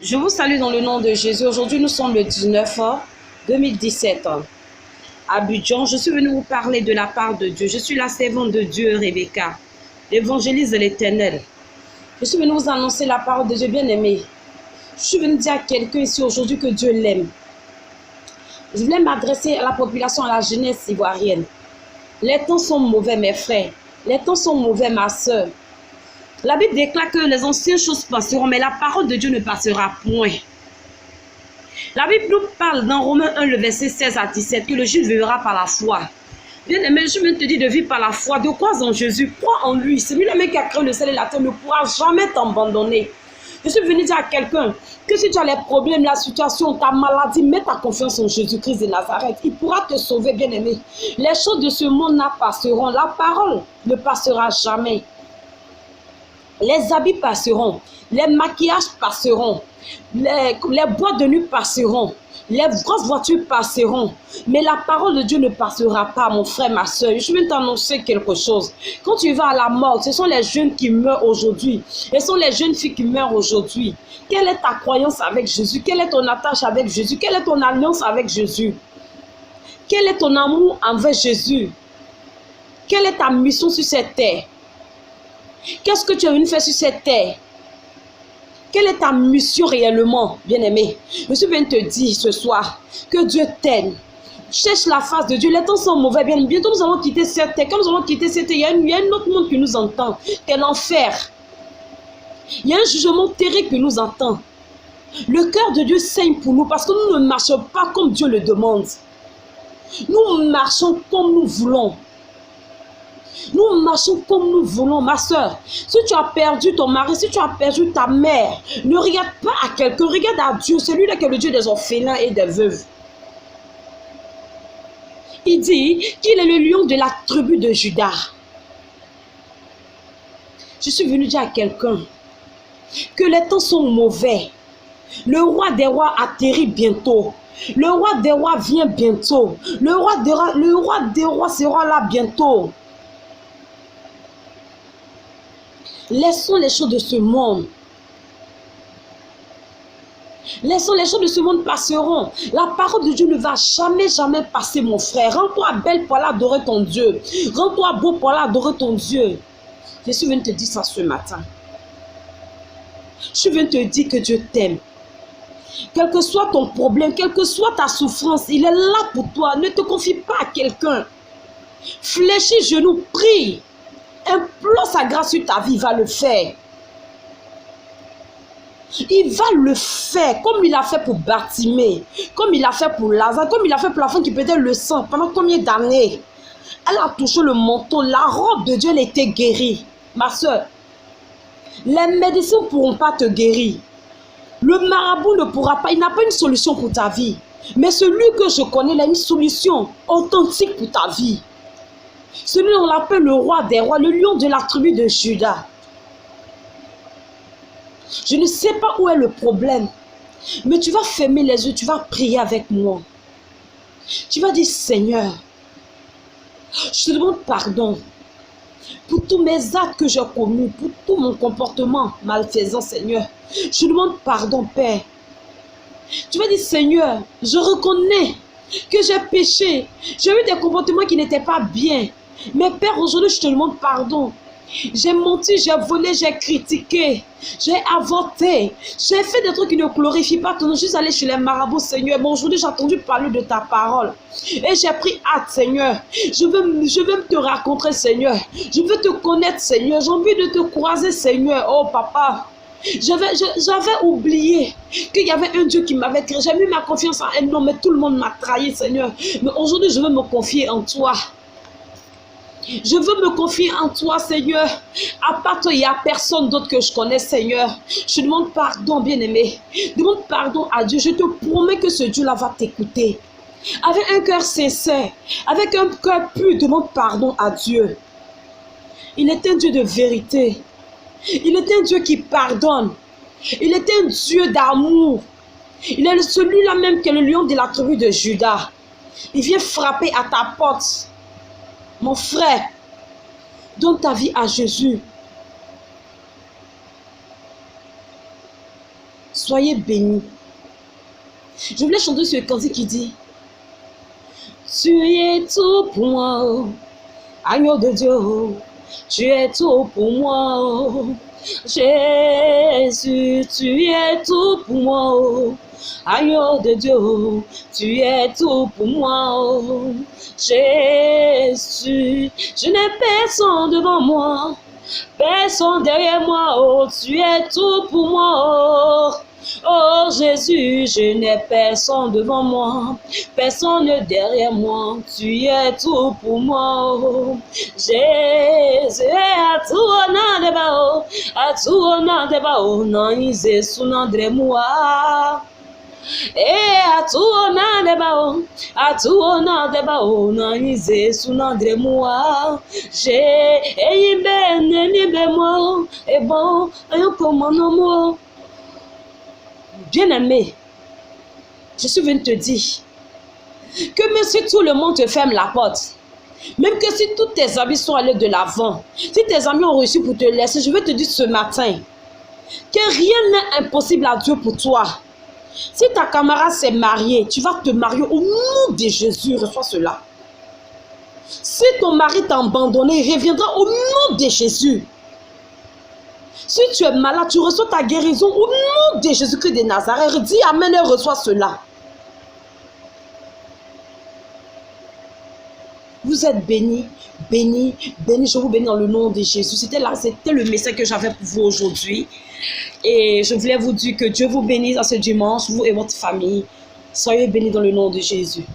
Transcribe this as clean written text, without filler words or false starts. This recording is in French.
Je vous salue dans le nom de Jésus. Aujourd'hui, nous sommes le 19 2017 à Abidjan. Je suis venue vous parler de la part de Dieu. Je suis la servante de Dieu, Rebecca, l'évangéliste de l'Éternel. Je suis venue vous annoncer la parole de Dieu bien-aimé. Je suis venue dire à quelqu'un ici aujourd'hui que Dieu l'aime. Je voulais m'adresser à la population, à la jeunesse ivoirienne. Les temps sont mauvais, mes frères. Les temps sont mauvais, ma soeur. La Bible déclare que les anciennes choses passeront, mais la parole de Dieu ne passera point. La Bible nous parle dans Romains 1, le verset 16 à 17, que le juste vivra par la foi. Bien aimé, je viens te dire de vivre par la foi. De quoi en Jésus? Crois en lui. Celui-là même qui a créé le ciel et la terre ne pourra jamais t'abandonner. Je suis venu dire à quelqu'un que si tu as les problèmes, la situation, ta maladie, mets ta confiance en Jésus-Christ de Nazareth. Il pourra te sauver, bien aimé. Les choses de ce monde passeront. La parole ne passera jamais. Les habits passeront, les maquillages passeront, les boîtes de nuit passeront, les grosses voitures passeront, mais la parole de Dieu ne passera pas, mon frère, ma soeur. Je vais t'annoncer quelque chose. Quand tu vas à la mort, ce sont les jeunes qui meurent aujourd'hui, ce sont les jeunes filles qui meurent aujourd'hui. Quelle est ta croyance avec Jésus? Quelle est ton attache avec Jésus? Quelle est ton alliance avec Jésus? Quel est ton amour envers Jésus? Quelle est ta mission sur cette terre? Qu'est-ce que tu es venu faire sur cette terre? Quelle est ta mission réellement, bien-aimé? Je suis venu te dire ce soir que Dieu t'aime. Cherche la face de Dieu. Les temps sont mauvais, bien. Bientôt nous allons quitter cette terre. Quand nous allons quitter cette terre, il y a un autre monde qui nous entend. C'est l'enfer. Il y a un jugement terrible qui nous entend. Le cœur de Dieu saigne pour nous parce que nous ne marchons pas comme Dieu le demande. Nous marchons comme nous voulons. Nous marchons comme nous voulons, ma soeur. Si tu as perdu ton mari, si tu as perdu ta mère, ne regarde pas à quelqu'un, regarde à Dieu, celui-là qui est le Dieu des orphelins et des veuves. Il dit qu'il est le lion de la tribu de Juda. Je suis venu dire à quelqu'un que les temps sont mauvais. Le roi des rois atterrit bientôt. Le roi des rois vient bientôt. Le roi des rois sera là bientôt. Laissons les choses de ce monde. Laissons les choses de ce monde passeront. La parole de Dieu ne va jamais, jamais passer, mon frère. Rends-toi belle pour aller adorer ton Dieu. Rends-toi beau pour aller adorer ton Dieu. Je suis venu te dire ça ce matin. Je suis venu te dire que Dieu t'aime. Quel que soit ton problème, quelle que soit ta souffrance, il est là pour toi. Ne te confie pas à quelqu'un. Fléchis genoux, prie. Implore sa grâce sur ta vie, il va le faire. Il va le faire comme il a fait pour Bartimée, comme il a fait pour Lazare, comme il a fait pour la femme qui perdait le sang pendant combien d'années. Elle a touché le manteau, la robe de Dieu, elle était guérie. Ma soeur, les médecins ne pourront pas te guérir. Le marabout ne pourra pas, il n'a pas une solution pour ta vie. Mais celui que je connais, il a une solution authentique pour ta vie. Celui on l'appelle le roi des rois, le lion de la tribu de Juda. Je ne sais pas où est le problème, mais tu vas fermer les yeux, tu vas prier avec moi. Tu vas dire, Seigneur, je te demande pardon pour tous mes actes que j'ai commis, pour tout mon comportement malfaisant, Seigneur. Je te demande pardon, Père. Tu vas dire, Seigneur, je reconnais que j'ai péché. J'ai eu des comportements qui n'étaient pas bien. Mais Père, aujourd'hui, je te demande pardon. J'ai menti, j'ai volé, j'ai critiqué, j'ai avorté, j'ai fait des trucs qui ne glorifient pas ton nom. Je suis allé chez les marabouts, Seigneur. Bon, aujourd'hui, j'ai entendu parler de ta parole. Et j'ai pris hâte, Seigneur. Je veux te rencontrer, Seigneur. Je veux te connaître, Seigneur. J'ai envie de te croiser, Seigneur. Oh, papa. J'avais oublié qu'il y avait un Dieu qui m'avait créé. J'ai mis ma confiance en un homme, mais tout le monde m'a trahi, Seigneur. Mais aujourd'hui, je veux me confier en toi. Je veux me confier en toi, Seigneur. À part toi, il n'y a personne d'autre que je connais, Seigneur. Je demande pardon, bien-aimé. Demande pardon à Dieu. Je te promets que ce Dieu-là va t'écouter. Avec un cœur sincère, avec un cœur pur, demande pardon à Dieu. Il est un Dieu de vérité. Il est un Dieu qui pardonne. Il est un Dieu d'amour. Il est celui-là même qui est le lion de la tribu de Juda. Il vient frapper à ta porte. Mon frère, donne ta vie à Jésus. Soyez bénis. Je voulais chanter ce cantique qui dit: tu es tout pour moi, oh. Agneau de Dieu, oh. Tu es tout pour moi, oh. Jésus, tu es tout pour moi, oh. Agneau de Dieu, oh. Tu es tout pour moi, oh. Jésus, je n'ai personne devant moi, personne derrière moi, oh. Tu es tout pour moi, oh. Oh Jésus, je n'ai personne devant moi, personne derrière moi, tu es tout pour moi, oh. Jésus, à tout honneur de bao, à tout honneur de bao, non, il est sous notre moi. Et à tout honneur de bao, à tout honneur de bao, non, il est sous notre moi. J'ai, et il ben moi, et bon, et comment non moi. Bien-aimé, je suis venu te dire que même si tout le monde te ferme la porte, même que si tous tes amis sont allés de l'avant, si tes amis ont reçu pour te laisser, je veux te dire ce matin que rien n'est impossible à Dieu pour toi. Si ta camarade s'est mariée, tu vas te marier au nom de Jésus, reçois cela. Si ton mari t'a abandonné, il reviendra au nom de Jésus. Si tu es malade, tu reçois ta guérison au nom de Jésus-Christ de Nazareth. Dis Amen et reçois cela. Vous êtes bénis, bénis, bénis. Je vous bénis dans le nom de Jésus. C'était le message que j'avais pour vous aujourd'hui. Et je voulais vous dire que Dieu vous bénisse à ce dimanche, vous et votre famille. Soyez bénis dans le nom de Jésus.